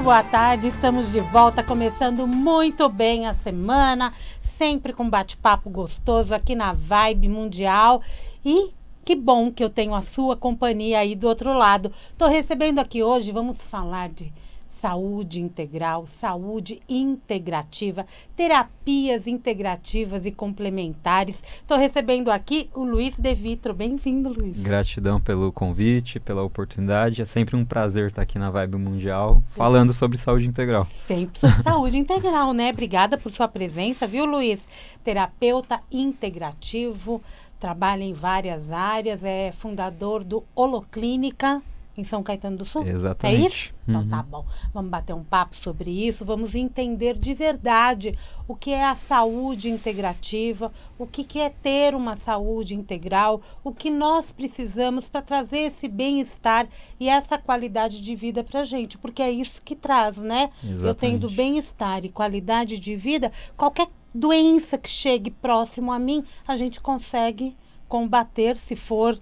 Muito boa tarde, estamos de volta, começando muito bem a semana, sempre com bate-papo gostoso aqui na Vibe Mundial. E que bom que eu tenho a sua companhia aí do outro lado. Estou recebendo aqui hoje, vamos falar de saúde integral, saúde integrativa, terapias integrativas e complementares. Estou recebendo aqui o Luiz De Vitro. Bem-vindo, Luiz. Gratidão pelo convite, pela oportunidade. É sempre um prazer estar aqui na Vibe Mundial, falando sobre saúde integral. Sempre sobre saúde integral, né? Obrigada por sua presença, viu, Luiz? Terapeuta integrativo, trabalha em várias áreas, é fundador do Holoclínica, em São Caetano do Sul? Exatamente. É isso? Então tá bom. Vamos bater um papo sobre isso, vamos entender de verdade o que é a saúde integrativa, o que é ter uma saúde integral, o que nós precisamos para trazer esse bem-estar e essa qualidade de vida pra gente, porque é isso que traz, né? Exatamente. Eu tendo bem-estar e qualidade de vida, qualquer doença que chegue próximo a mim, a gente consegue combater, se for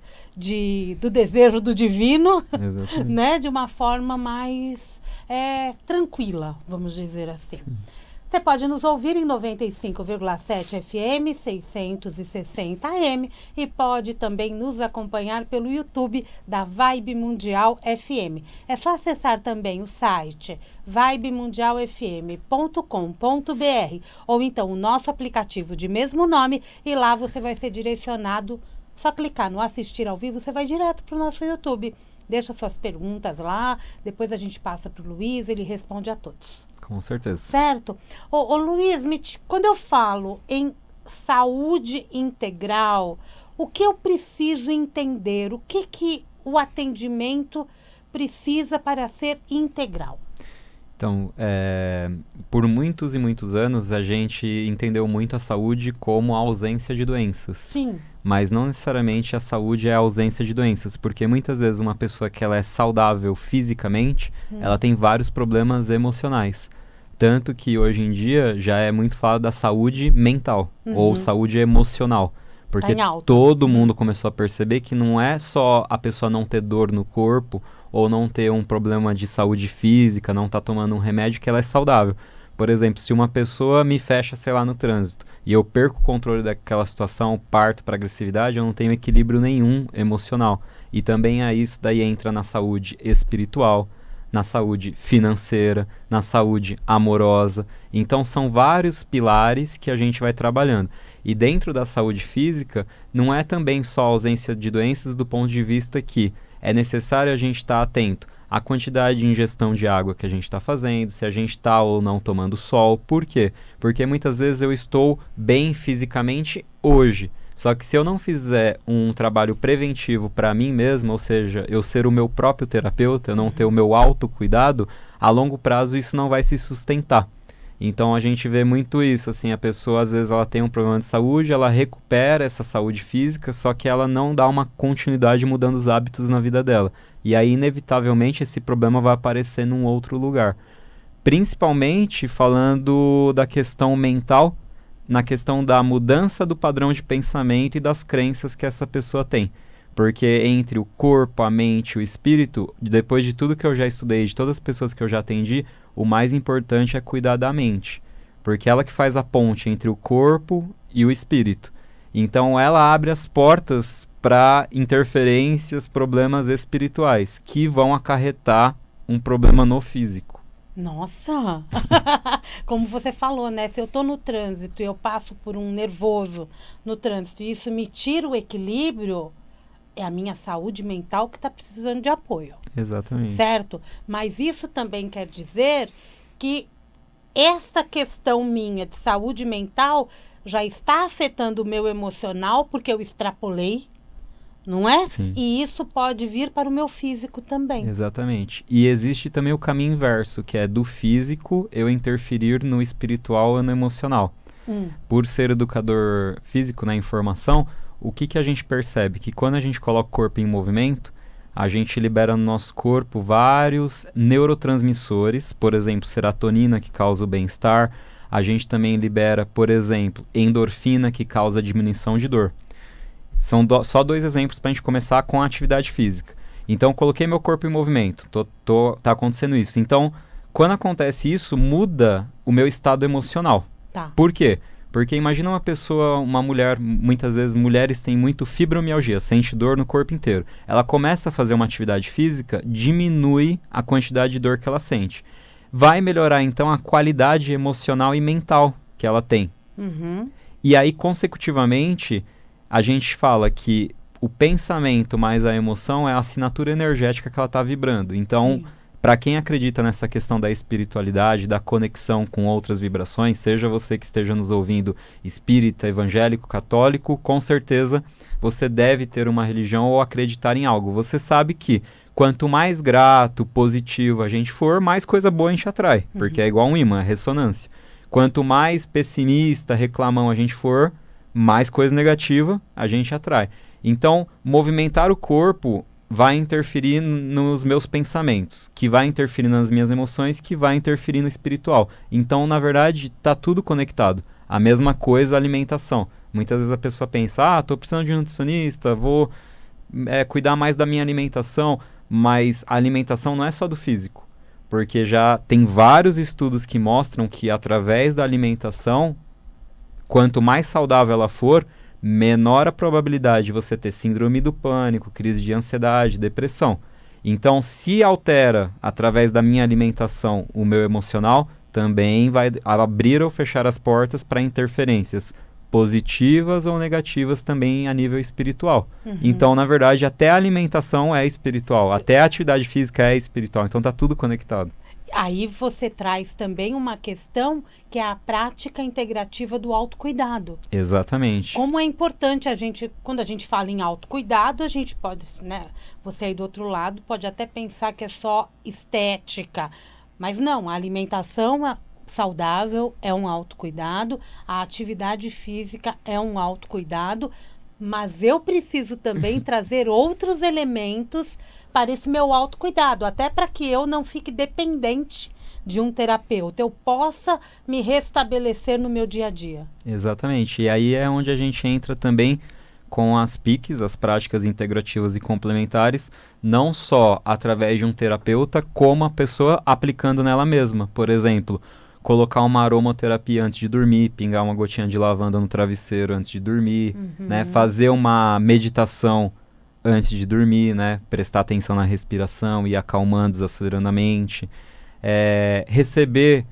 do desejo do divino, né, de uma forma mais tranquila, vamos dizer assim. Você pode nos ouvir em 95,7 FM, 660 AM e pode também nos acompanhar pelo YouTube da Vibe Mundial FM. É só acessar também o site vibemundialfm.com.br ou então o nosso aplicativo de mesmo nome e lá você vai ser direcionado, só clicar no assistir ao vivo, você vai direto para o nosso YouTube. Deixa suas perguntas lá, depois a gente passa para o Luiz, ele responde a todos. Com certeza. Certo? Ô Luiz, quando eu falo em saúde integral, o que eu preciso entender? O que o atendimento precisa para ser integral? Então, por muitos e muitos anos, a gente entendeu muito a saúde como a ausência de doenças. Sim. Mas não necessariamente a saúde é a ausência de doenças, porque muitas vezes uma pessoa que ela é saudável fisicamente, ela tem vários problemas emocionais. Tanto que hoje em dia já é muito falado da saúde mental ou saúde emocional. Porque todo mundo começou a perceber que não é só a pessoa não ter dor no corpo ou não ter um problema de saúde física, não estar tomando um remédio, que ela é saudável. Por exemplo, se uma pessoa me fecha, sei lá, no trânsito e eu perco o controle daquela situação, parto para agressividade, eu não tenho equilíbrio nenhum emocional. E também isso daí entra na saúde espiritual, na saúde financeira, na saúde amorosa. Então são vários pilares que a gente vai trabalhando. E dentro da saúde física, não é também só a ausência de doenças do ponto de vista que é necessário a gente estar atento à quantidade de ingestão de água que a gente está fazendo, se a gente está ou não tomando sol. Por quê? Porque muitas vezes eu estou bem fisicamente hoje, só que se eu não fizer um trabalho preventivo para mim mesmo, ou seja, eu ser o meu próprio terapeuta, eu não ter o meu autocuidado, a longo prazo isso não vai se sustentar. Então a gente vê muito isso, assim, a pessoa às vezes ela tem um problema de saúde, ela recupera essa saúde física, só que ela não dá uma continuidade mudando os hábitos na vida dela. E aí inevitavelmente esse problema vai aparecer num outro lugar. Principalmente falando da questão mental, na questão da mudança do padrão de pensamento e das crenças que essa pessoa tem. Porque entre o corpo, a mente e o espírito, depois de tudo que eu já estudei, de todas as pessoas que eu já atendi, o mais importante é cuidar da mente. Porque ela que faz a ponte entre o corpo e o espírito. Então ela abre as portas para interferências, problemas espirituais, que vão acarretar um problema no físico. Nossa! Como você falou, né? Se eu tô no trânsito e eu passo por um nervoso no trânsito e isso me tira o equilíbrio, é a minha saúde mental que está precisando de apoio. Exatamente. Certo? Mas isso também quer dizer que essa questão minha de saúde mental já está afetando o meu emocional porque eu extrapolei, não é? Sim. E isso pode vir para o meu físico também. Exatamente. E existe também o caminho inverso, que é do físico eu interferir no espiritual ou no emocional. Por ser educador físico na informação, o que a gente percebe? Que quando a gente coloca o corpo em movimento, a gente libera no nosso corpo vários neurotransmissores, por exemplo, serotonina, que causa o bem-estar. A gente também libera, por exemplo, endorfina, que causa diminuição de dor. São só dois exemplos para a gente começar com a atividade física. Então, coloquei meu corpo em movimento, tá acontecendo isso. Então, Quando acontece isso, muda o meu estado emocional. Tá. Por quê? Porque imagina uma pessoa, uma mulher, muitas vezes mulheres têm muito fibromialgia, sente dor no corpo inteiro. Ela começa a fazer uma atividade física, diminui a quantidade de dor que ela sente. Vai melhorar então a qualidade emocional e mental que ela tem. Uhum. E aí, consecutivamente, a gente fala que o pensamento mais a emoção é a assinatura energética que ela está vibrando. Então, para quem acredita nessa questão da espiritualidade, da conexão com outras vibrações, seja você que esteja nos ouvindo espírita, evangélico, católico, com certeza você deve ter uma religião ou acreditar em algo. Você sabe que quanto mais grato, positivo a gente for, mais coisa boa a gente atrai, porque é igual um imã, é ressonância. Quanto mais pessimista, reclamão a gente for, mais coisa negativa a gente atrai. Então, movimentar o corpo vai interferir nos meus pensamentos, que vai interferir nas minhas emoções, que vai interferir no espiritual. Então, na verdade, está tudo conectado. A mesma coisa a alimentação. Muitas vezes a pessoa pensa, estou precisando de um nutricionista, vou cuidar mais da minha alimentação, mas a alimentação não é só do físico. Porque já tem vários estudos que mostram que através da alimentação, quanto mais saudável ela for, menor a probabilidade de você ter síndrome do pânico, crise de ansiedade, depressão. Então, se altera através da minha alimentação o meu emocional, também vai abrir ou fechar as portas para interferências positivas ou negativas também a nível espiritual. Então, na verdade, até a alimentação é espiritual, até a atividade física é espiritual. Então, está tudo conectado. Aí você traz também uma questão que é a prática integrativa do autocuidado. Exatamente. Como é importante a gente, quando a gente fala em autocuidado, a gente pode, né, você aí do outro lado pode até pensar que é só estética, mas não, a alimentação saudável é um autocuidado, a atividade física é um autocuidado, mas eu preciso também trazer outros elementos para esse meu autocuidado, até para que eu não fique dependente de um terapeuta, eu possa me restabelecer no meu dia a dia. Exatamente, e aí é onde a gente entra também com as PICs, as práticas integrativas e complementares, não só através de um terapeuta, como a pessoa aplicando nela mesma. Por exemplo, colocar uma aromaterapia antes de dormir, pingar uma gotinha de lavanda no travesseiro antes de dormir, né? Fazer uma meditação antes de dormir, né? Prestar atenção na respiração e acalmando, desacelerando a mente. Receber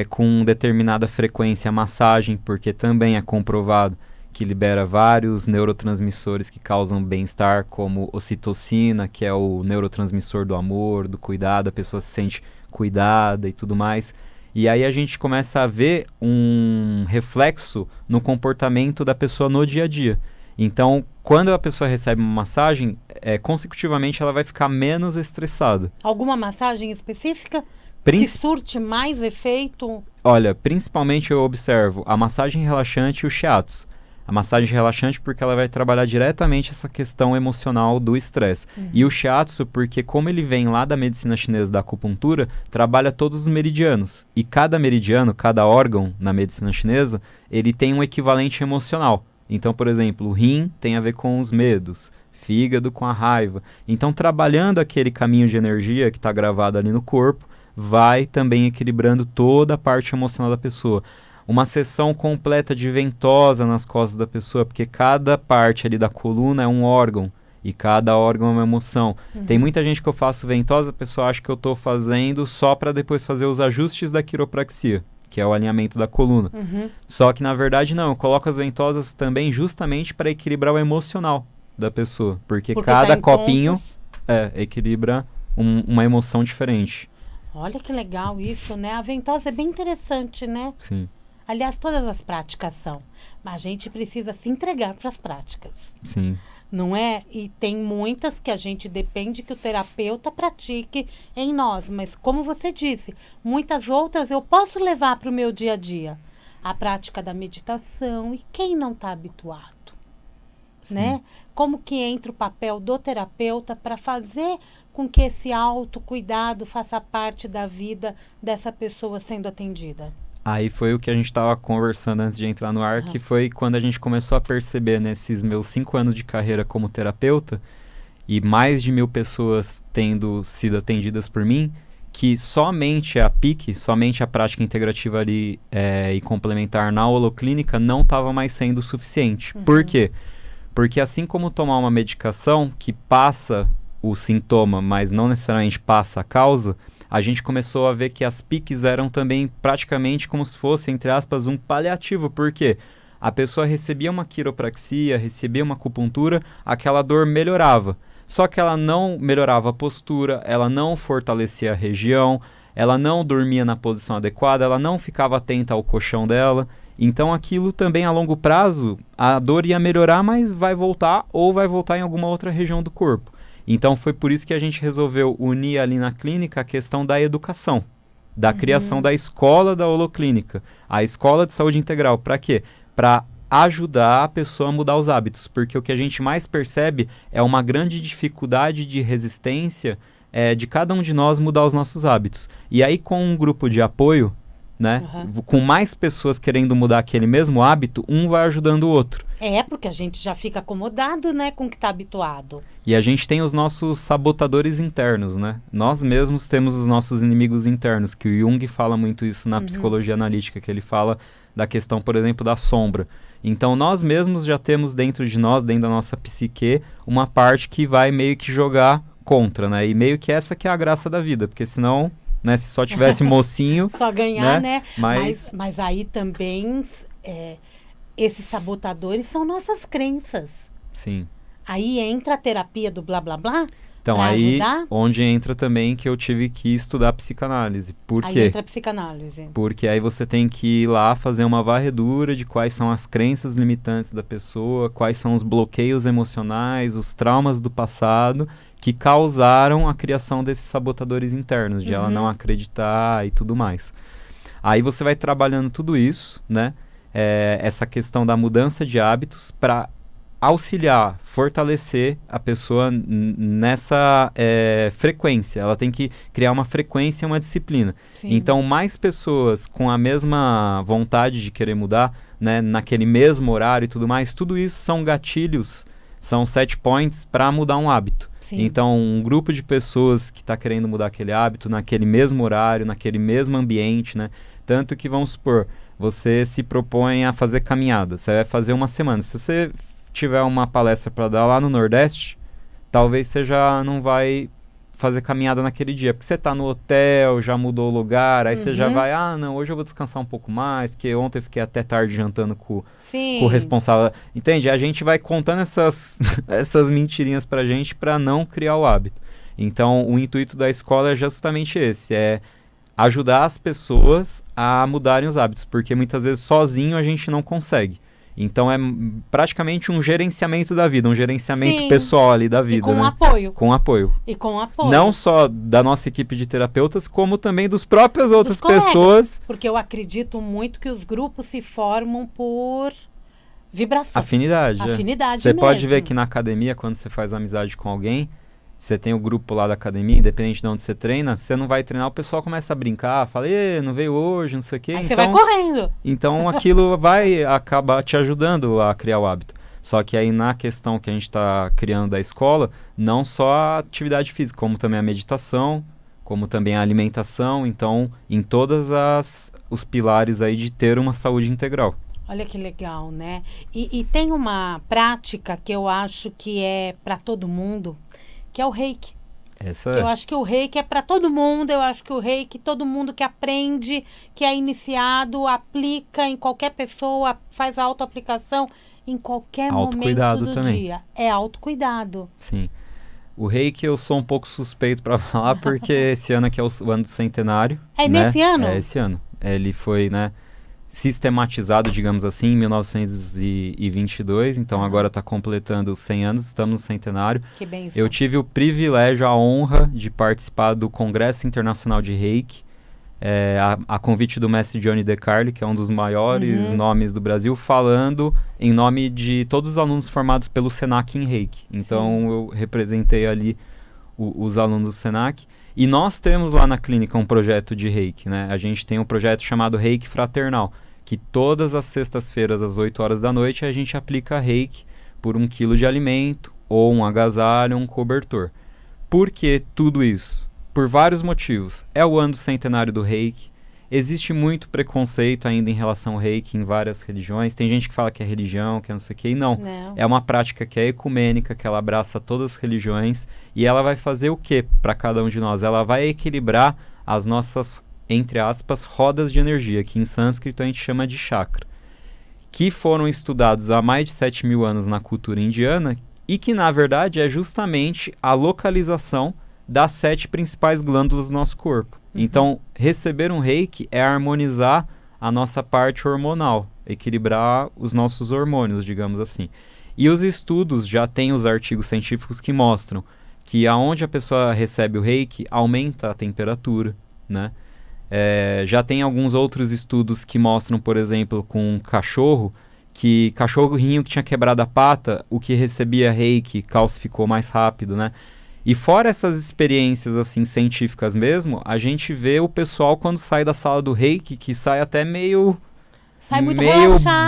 com determinada frequência a massagem, porque também é comprovado que libera vários neurotransmissores que causam bem-estar, como ocitocina, que é o neurotransmissor do amor, do cuidado, a pessoa se sente cuidada e tudo mais. E aí a gente começa a ver um reflexo no comportamento da pessoa no dia a dia. Então, quando a pessoa recebe uma massagem, consecutivamente ela vai ficar menos estressada. Alguma massagem específica que surte mais efeito? Olha, principalmente eu observo a massagem relaxante e o shiatsu. A massagem relaxante porque ela vai trabalhar diretamente essa questão emocional do estresse. E o shiatsu porque, como ele vem lá da medicina chinesa, da acupuntura, trabalha todos os meridianos. E cada meridiano, cada órgão na medicina chinesa, ele tem um equivalente emocional. Então, por exemplo, o rim tem a ver com os medos, fígado com a raiva. Então, trabalhando aquele caminho de energia que está gravado ali no corpo, vai também equilibrando toda a parte emocional da pessoa. Uma sessão completa de ventosa nas costas da pessoa, porque cada parte ali da coluna é um órgão e cada órgão é uma emoção. Tem muita gente que eu faço ventosa, a pessoa acha que eu estou fazendo só para depois fazer os ajustes da quiropraxia, que é o alinhamento da coluna. Só que na verdade não, eu coloco as ventosas também justamente para equilibrar o emocional da pessoa, porque cada copinho equilibra uma emoção diferente. Olha que legal isso, né? A ventosa é bem interessante, né? Sim. Aliás, todas as práticas são. Mas a gente precisa se entregar para as práticas. Sim. Não é? E tem muitas que a gente depende que o terapeuta pratique em nós. Mas como você disse, muitas outras eu posso levar para o meu dia a dia. A prática da meditação. E quem não está habituado? Né? Como que entra o papel do terapeuta para fazer com que esse autocuidado faça parte da vida dessa pessoa sendo atendida? Aí foi o que a gente estava conversando antes de entrar no ar, que foi quando a gente começou a perceber nesses meus 5 anos de carreira como terapeuta e mais de 1.000 pessoas tendo sido atendidas por mim, que somente a PIC, somente a prática integrativa ali e complementar na holoclínica não estava mais sendo suficiente. Por quê? Porque assim como tomar uma medicação que passa o sintoma, mas não necessariamente passa a causa, a gente começou a ver que as PICs eram também praticamente como se fosse, entre aspas, um paliativo. Por quê? A pessoa recebia uma quiropraxia, recebia uma acupuntura, aquela dor melhorava. Só que ela não melhorava a postura, ela não fortalecia a região, ela não dormia na posição adequada, ela não ficava atenta ao colchão dela. Então aquilo também a longo prazo, a dor ia melhorar, mas vai voltar ou vai voltar em alguma outra região do corpo. Então foi por isso que a gente resolveu unir ali na clínica a questão da educação, da criação da escola da holoclínica, a escola de saúde integral. Para quê? Para ajudar a pessoa a mudar os hábitos, porque o que a gente mais percebe é uma grande dificuldade de resistência de cada um de nós mudar os nossos hábitos. E aí com um grupo de apoio, né, com mais pessoas querendo mudar aquele mesmo hábito, um vai ajudando o outro. Porque a gente já fica acomodado, né, com o que está habituado. E a gente tem os nossos sabotadores internos, né? Nós mesmos temos os nossos inimigos internos, que o Jung fala muito isso na psicologia analítica, que ele fala da questão, por exemplo, da sombra. Então, nós mesmos já temos dentro de nós, dentro da nossa psique, uma parte que vai meio que jogar contra, né? E meio que essa que é a graça da vida, porque senão, né, se só tivesse mocinho... Só ganhar, né? Mas aí também, esses sabotadores são nossas crenças. Sim. Aí entra a terapia do blá, blá, blá. Então, aí, onde entra também que eu tive que estudar psicanálise. Por quê? Aí entra a psicanálise. Porque aí você tem que ir lá fazer uma varredura de quais são as crenças limitantes da pessoa, quais são os bloqueios emocionais, os traumas do passado que causaram a criação desses sabotadores internos, de ela não acreditar e tudo mais. Aí você vai trabalhando tudo isso, né? Essa questão da mudança de hábitos para auxiliar, fortalecer a pessoa nessa frequência. Ela tem que criar uma frequência e uma disciplina. Sim. Então, mais pessoas com a mesma vontade de querer mudar, né, naquele mesmo horário e tudo mais, tudo isso são gatilhos, são set points para mudar um hábito. Sim. Então, um grupo de pessoas que está querendo mudar aquele hábito naquele mesmo horário, naquele mesmo ambiente, né? Tanto que, vamos supor, você se propõe a fazer caminhada. Você vai fazer uma semana. Se você tiver uma palestra para dar lá no Nordeste, talvez você já não vai fazer caminhada naquele dia, porque você está no hotel, já mudou o lugar, aí você já vai, não, hoje eu vou descansar um pouco mais, porque ontem eu fiquei até tarde jantando com o responsável. Entende? A gente vai contando essas mentirinhas pra gente para não criar o hábito. Então, o intuito da escola é justamente esse, ajudar as pessoas a mudarem os hábitos, porque muitas vezes sozinho a gente não consegue. Então é praticamente um gerenciamento da vida, um gerenciamento pessoal ali da vida. E com apoio. Com apoio. E com apoio. Não só da nossa equipe de terapeutas, como também dos próprias outras pessoas. Porque eu acredito muito que os grupos se formam por vibração. Afinidade. Afinidade Você mesmo. pode ver que na academia, quando você faz amizade com alguém, você tem o grupo lá da academia, independente de onde você treina, você não vai treinar, o pessoal começa a brincar, fala, não veio hoje, não sei o quê. Aí então, você vai correndo. Então aquilo vai acabar te ajudando a criar o hábito. Só que aí na questão que a gente está criando da escola, não só a atividade física, como também a meditação, como também a alimentação, então em todos os pilares aí de ter uma saúde integral. Olha que legal, né? E tem uma prática que eu acho que é para todo mundo, que é o reiki. Eu acho que o reiki é para todo mundo, eu acho que o reiki, todo mundo que aprende, que é iniciado, aplica em qualquer pessoa, faz a autoaplicação em qualquer momento do também. dia. É autocuidado. Sim. O reiki eu sou um pouco suspeito para falar, porque esse ano aqui é o ano do centenário. Nesse ano? É esse ano. Ele foi, sistematizado, digamos assim, em 1922, então agora está completando 100 anos, estamos no centenário. Que bênção. Eu tive o privilégio, a honra de participar do Congresso Internacional de Reiki, a convite do mestre Johnny DeCarli, que é um dos maiores nomes do Brasil, falando em nome de todos os alunos formados pelo Senac em Reiki. Então eu representei ali os alunos do Senac. E nós temos lá na clínica um projeto de reiki, né? A gente tem um projeto chamado Reiki Fraternal, que todas as sextas-feiras, às 8 horas da noite, a gente aplica reiki por 1 quilo de alimento, ou um agasalho, um cobertor. Por que tudo isso? por vários motivos. É o ano do centenário do Reiki. Existe muito preconceito ainda em relação ao Reiki em várias religiões. Tem gente que fala que é religião, que é não sei o que. E não. É uma prática que é ecumênica, que ela abraça todas as religiões. E ela vai fazer o que para cada um de nós? Ela vai equilibrar as nossas, entre aspas, rodas de energia, que em sânscrito a gente chama de chakra, que foram estudados há mais de 7.000 anos na cultura indiana e que, na verdade, é justamente a localização das 7 principais glândulas do nosso corpo. Então, receber um reiki é harmonizar a nossa parte hormonal, equilibrar os nossos hormônios, digamos assim. E os estudos, já tem os artigos científicos que mostram que aonde a pessoa recebe o reiki, aumenta a temperatura, né? Já tem alguns outros estudos que mostram, por exemplo, com um cachorro, que cachorrinho que tinha quebrado a pata, o que recebia reiki calcificou mais rápido, né? E fora essas experiências assim científicas mesmo, a gente vê o pessoal quando sai da sala do reiki, que sai até meio muito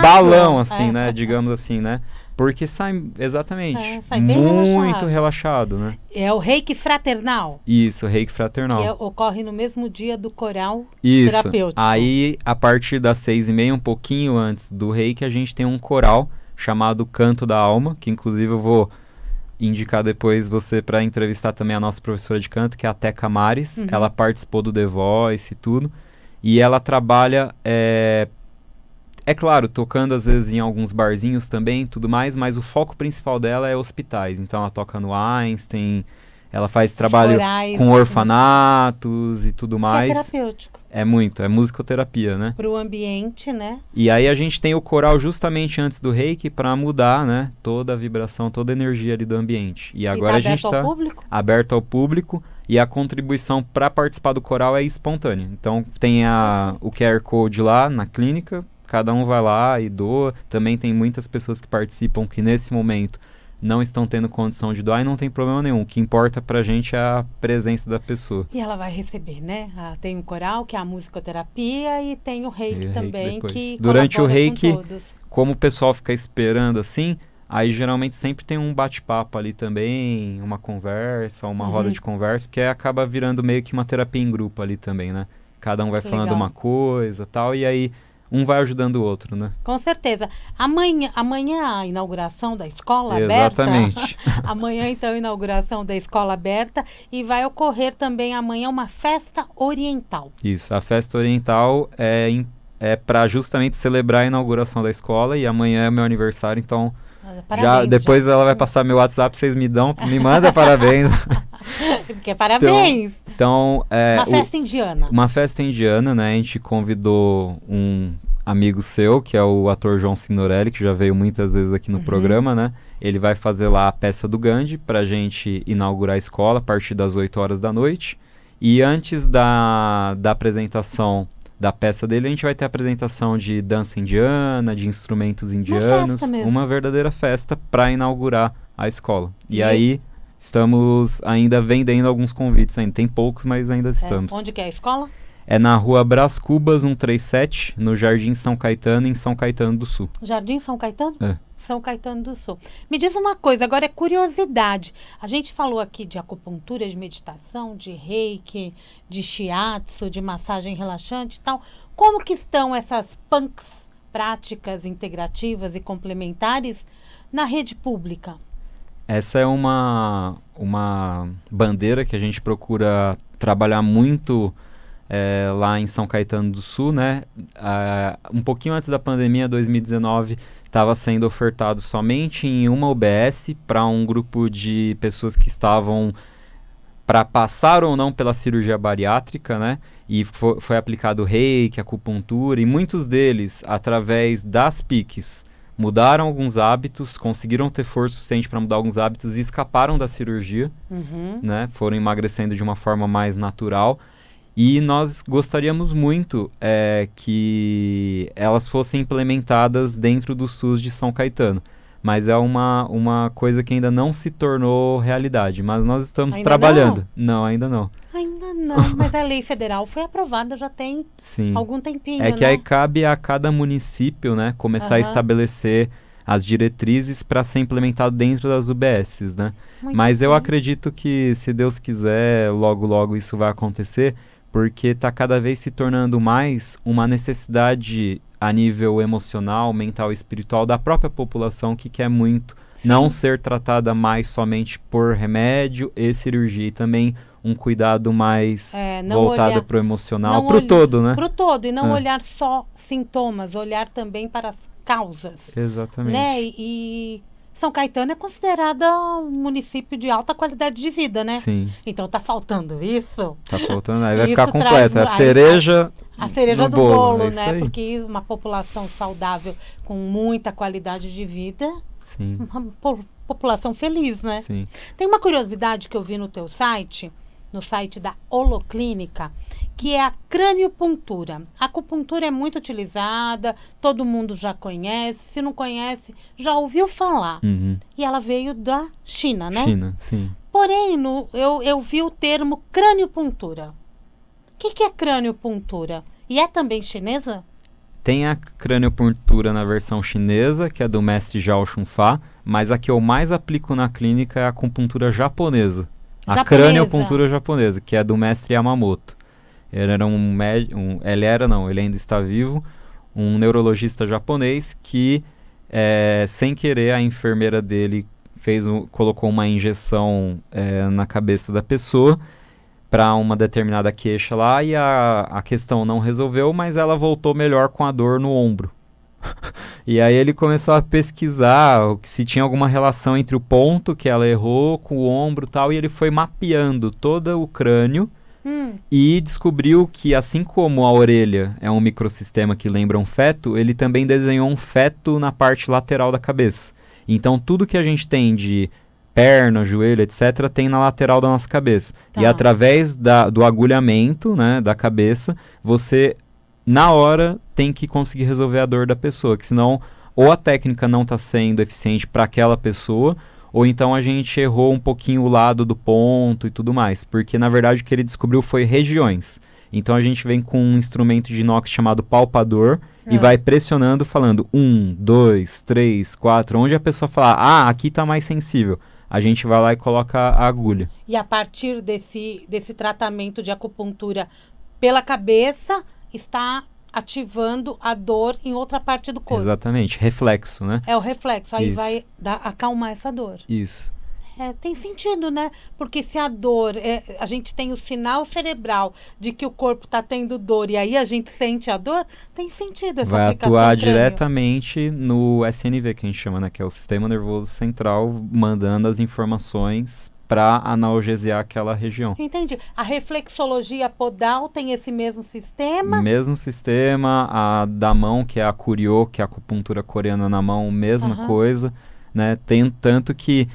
balão, assim, né? Digamos assim, né? Porque sai, exatamente, sai bem muito relaxado, né? É o reiki fraternal. Isso, reiki fraternal. Que ocorre no mesmo dia do coral Isso. terapêutico. Aí, a partir das 6h30, um pouquinho antes do reiki, a gente tem um coral chamado Canto da Alma, que inclusive eu vou indicar depois você para entrevistar também a nossa professora de canto, que é a Teca Mares. Ela participou do The Voice e tudo. E ela trabalha, claro, tocando às vezes em alguns barzinhos também, tudo mais, mas o foco principal dela é hospitais. Então ela toca no Einstein, ela faz trabalho com orfanatos e tudo mais. Que é terapêutico. É musicoterapia, né? Para o ambiente, né? E aí a gente tem o coral justamente antes do reiki para mudar, né? Toda a vibração, toda a energia ali do ambiente. E agora a gente está aberto ao público e a contribuição para participar do coral é espontânea. Então tem o QR Code lá na clínica, cada um vai lá e doa. Também tem muitas pessoas que participam que nesse momento não estão tendo condição de doar e não tem problema nenhum. O que importa pra gente é a presença da pessoa. E ela vai receber, né? Tem o coral, que é a musicoterapia, e tem o reiki também, que durante o reiki, como o pessoal fica esperando assim, aí geralmente sempre tem um bate-papo ali também, uma conversa, uma roda de conversa, que acaba virando meio que uma terapia em grupo ali também, né? Cada um vai falando uma coisa tal, e aí um vai ajudando o outro, né? Com certeza. Amanhã a inauguração da escola aberta. Exatamente. Amanhã, então, a inauguração da escola aberta. E vai ocorrer também amanhã uma festa oriental. Isso, a festa oriental é para justamente celebrar a inauguração da escola. E amanhã é meu aniversário, então parabéns, depois ela vai passar meu WhatsApp, vocês me mandam parabéns. Porque parabéns! Então, uma festa indiana. Uma festa indiana, né? A gente convidou um amigo seu, que é o ator João Signorelli, que já veio muitas vezes aqui no programa, né? Ele vai fazer lá a peça do Gandhi pra gente inaugurar a escola a partir das 8 horas da noite. E antes da apresentação da peça dele, a gente vai ter a apresentação de dança indiana, de instrumentos indianos. Uma verdadeira festa para inaugurar a escola. E aí estamos ainda vendendo alguns convites, ainda tem poucos, mas ainda estamos. Onde que é a escola? É na rua Brás Cubas 137, no Jardim São Caetano, em São Caetano do Sul. Jardim São Caetano? É. São Caetano do Sul. Me diz uma coisa, agora é curiosidade. A gente falou aqui de acupuntura, de meditação, de reiki, de shiatsu, de massagem relaxante e tal. Como que estão essas PANCs, práticas integrativas e complementares, na rede pública? Essa é uma bandeira que a gente procura trabalhar muito lá em São Caetano do Sul, né? Um pouquinho antes da pandemia, 2019, estava sendo ofertado somente em uma UBS para um grupo de pessoas que estavam para passar ou não pela cirurgia bariátrica, né? E foi aplicado reiki, acupuntura, e muitos deles, através das PICs, mudaram alguns hábitos, conseguiram ter força suficiente para mudar alguns hábitos e escaparam da cirurgia, né? Foram emagrecendo de uma forma mais natural. E nós gostaríamos muito que elas fossem implementadas dentro do SUS de São Caetano. Mas é uma coisa que ainda não se tornou realidade. Mas nós estamos trabalhando. Não, ainda não. Ainda não, mas a lei federal foi aprovada já tem algum tempinho, que aí cabe a cada município, né, começar a estabelecer as diretrizes para ser implementado dentro das UBSs, né? Muito Mas eu bem. acredito que, se Deus quiser, logo, logo isso vai acontecer, porque está cada vez se tornando mais uma necessidade a nível emocional, mental e espiritual da própria população que quer muito não Sim. ser tratada mais somente por remédio e cirurgia, e também um cuidado mais Não voltado olhar- para o emocional, não para o olhar- todo, né? Pro todo, e não É. olhar só sintomas, olhar também para as causas. Exatamente. Né? E São Caetano é considerada um município de alta qualidade de vida, né? Sim, Então tá faltando isso. tá faltando. Aí vai Isso ficar completo. É a traz- cereja A cereja no do bolo, bolo, é isso né? aí. Porque uma população saudável com muita qualidade de vida, Sim, uma população feliz, né? sim. Tem uma curiosidade que eu vi no teu site, no site da Holoclínica, que é a craniopuntura. A acupuntura é muito utilizada, todo mundo já conhece, se não conhece, já ouviu falar. Uhum. E ela veio da China, né? China, sim. Porém, eu vi o termo craniopuntura. O que é craniopuntura? E é também chinesa? Tem a craniopuntura na versão chinesa, que é do mestre Zhao Xunfa, mas a que eu mais aplico na clínica é a acupuntura japonesa. A Japonesa. craniopuntura japonesa, que é do mestre Yamamoto. Ele era ele ainda está vivo, um neurologista japonês que, sem querer, a enfermeira dele colocou uma injeção na cabeça da pessoa para uma determinada queixa lá, e a questão não resolveu, mas ela voltou melhor com a dor no ombro. E aí ele começou a pesquisar se tinha alguma relação entre o ponto que ela errou com o ombro e tal, e ele foi mapeando todo o crânio e descobriu que, assim como a orelha é um microsistema que lembra um feto, ele também desenhou um feto na parte lateral da cabeça. Então tudo que a gente tem de perna, joelho, etc., tem na lateral da nossa cabeça. Tá. E através do agulhamento, né, da cabeça, você, na hora, tem que conseguir resolver a dor da pessoa, que senão ou a técnica não está sendo eficiente para aquela pessoa, ou então a gente errou um pouquinho o lado do ponto e tudo mais. Porque, na verdade, o que ele descobriu foi regiões. Então a gente vem com um instrumento de inox chamado palpador e vai pressionando, falando 1, 2, 3, 4, onde a pessoa falar, aqui está mais sensível. A gente vai lá e coloca a agulha. E a partir desse tratamento de acupuntura pela cabeça, está ativando a dor em outra parte do corpo. Exatamente, reflexo, né? É o reflexo, aí Isso. vai acalmar essa dor. Isso. Tem sentido, né? Porque se a dor, a gente tem o sinal cerebral de que o corpo está tendo dor e aí a gente sente a dor, tem sentido essa Vai aplicação atuar crânio. diretamente no SNV, que a gente chama, né? Que é o Sistema Nervoso Central, mandando as informações para analgesiar aquela região. Entendi. A reflexologia podal tem esse mesmo sistema? Mesmo sistema, a da mão, que é a Curio, que é a acupuntura coreana na mão, mesma coisa, né? Tem tanto que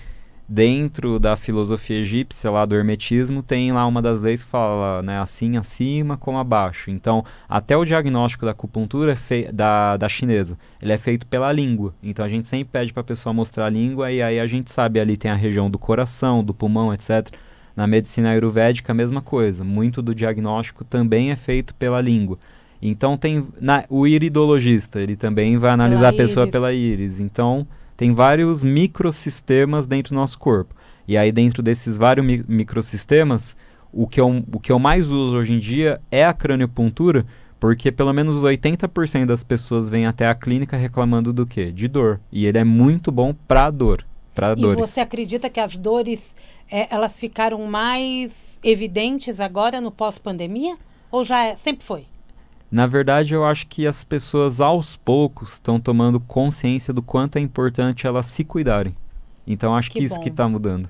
dentro da filosofia egípcia lá do hermetismo tem lá uma das leis que fala, né, assim acima como abaixo. Então até o diagnóstico da acupuntura da chinesa, ele é feito pela língua. Então a gente sempre pede para a pessoa mostrar a língua e aí a gente sabe, ali tem a região do coração, do pulmão, etc. Na medicina ayurvédica a mesma coisa, muito do diagnóstico também é feito pela língua. Então tem o iridologista, ele também vai analisar a pessoa íris. pela íris. Então tem vários microsistemas dentro do nosso corpo. E aí, dentro desses vários microsistemas, o que eu mais uso hoje em dia é a craniopuntura, porque pelo menos 80% das pessoas vêm até a clínica reclamando do quê? De dor. E ele é muito bom para dor, para dores. E você acredita que as dores, elas ficaram mais evidentes agora no pós-pandemia? Ou sempre foi? Na verdade, eu acho que as pessoas aos poucos estão tomando consciência do quanto é importante elas se cuidarem. Então, acho que isso bom. que está mudando,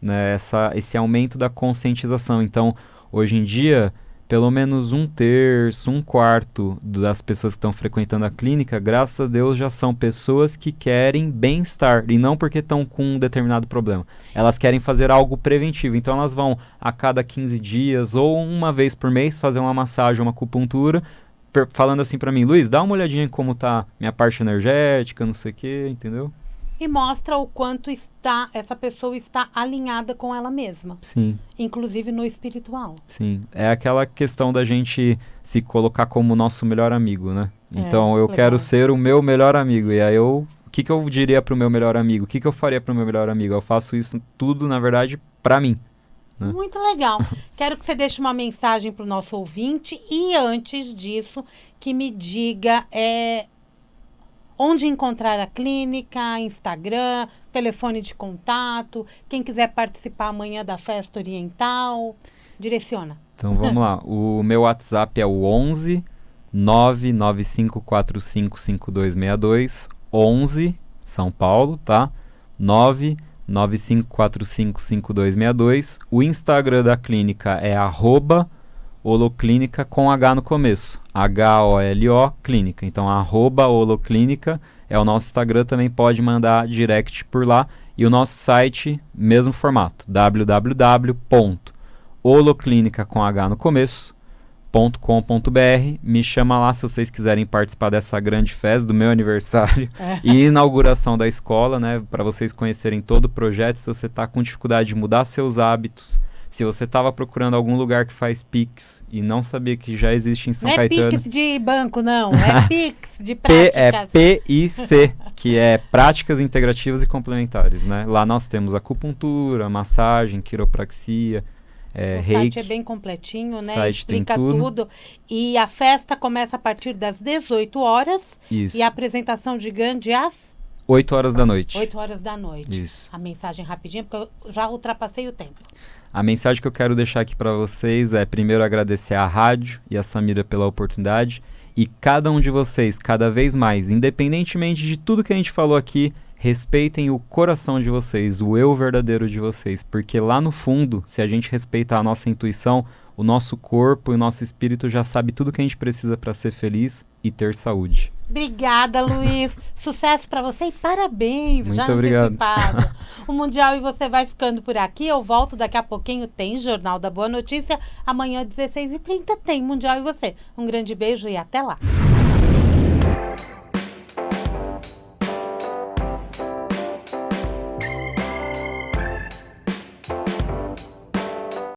né? Esse aumento da conscientização. Então, hoje em dia, pelo menos 1/3, 1/4 das pessoas que estão frequentando a clínica, graças a Deus, já são pessoas que querem bem-estar e não porque estão com um determinado problema. Elas querem fazer algo preventivo. Então, elas vão a cada 15 dias ou uma vez por mês fazer uma massagem, uma acupuntura, falando assim para mim, Luiz, dá uma olhadinha em como tá minha parte energética, não sei o que, entendeu? E mostra o quanto essa pessoa está alinhada com ela mesma. Sim. Inclusive no espiritual. Sim, é aquela questão da gente se colocar como nosso melhor amigo, né? Então eu legal. quero ser o meu melhor amigo, e aí eu que eu diria pro meu melhor amigo? O que eu faria pro meu melhor amigo? Eu faço isso tudo, na verdade, pra mim. Né? Muito legal. Quero que você deixe uma mensagem pro nosso ouvinte e antes disso, que me diga onde encontrar a clínica, Instagram, telefone de contato, quem quiser participar amanhã da festa oriental, direciona. Então vamos lá, o meu WhatsApp é o 11 995455262, 11, São Paulo, tá? 995455262. O Instagram da clínica é @holoclínica com H no começo, HOLO clínica. Então @holoclínica é o nosso Instagram, também pode mandar direct por lá. E o nosso site, mesmo formato, www.holoclinica com H no começo.com.br. Me chama lá se vocês quiserem participar dessa grande festa do meu aniversário e inauguração da escola, né, para vocês conhecerem todo o projeto. Se você está com dificuldade de mudar seus hábitos, se você estava procurando algum lugar que faz Pix e não sabia que já existe em São Caetano. Não é Pix de banco, não. É Pix de práticas. É PIC, que é Práticas Integrativas e Complementares, né? Lá nós temos acupuntura, massagem, quiropraxia, o reiki. site é bem completinho, né? Site Explica tem tudo. E a festa começa a partir das 18 horas. Isso. E a apresentação de Gandhi às 8 horas da noite. 8 horas da noite. Isso. A mensagem rapidinha, porque eu já ultrapassei o tempo. A mensagem que eu quero deixar aqui para vocês é, primeiro, agradecer à rádio e a Samira pela oportunidade. E cada um de vocês, cada vez mais, independentemente de tudo que a gente falou aqui, respeitem o coração de vocês, o eu verdadeiro de vocês. Porque lá no fundo, se a gente respeitar a nossa intuição, o nosso corpo e o nosso espírito já sabe tudo que a gente precisa para ser feliz e ter saúde. Obrigada, Luiz. Sucesso para você e parabéns. Muito já obrigado. Antecipado. O Mundial e você vai ficando por aqui. Eu volto daqui a pouquinho. Tem Jornal da Boa Notícia. Amanhã, 16h30, tem Mundial e você. Um grande beijo e até lá.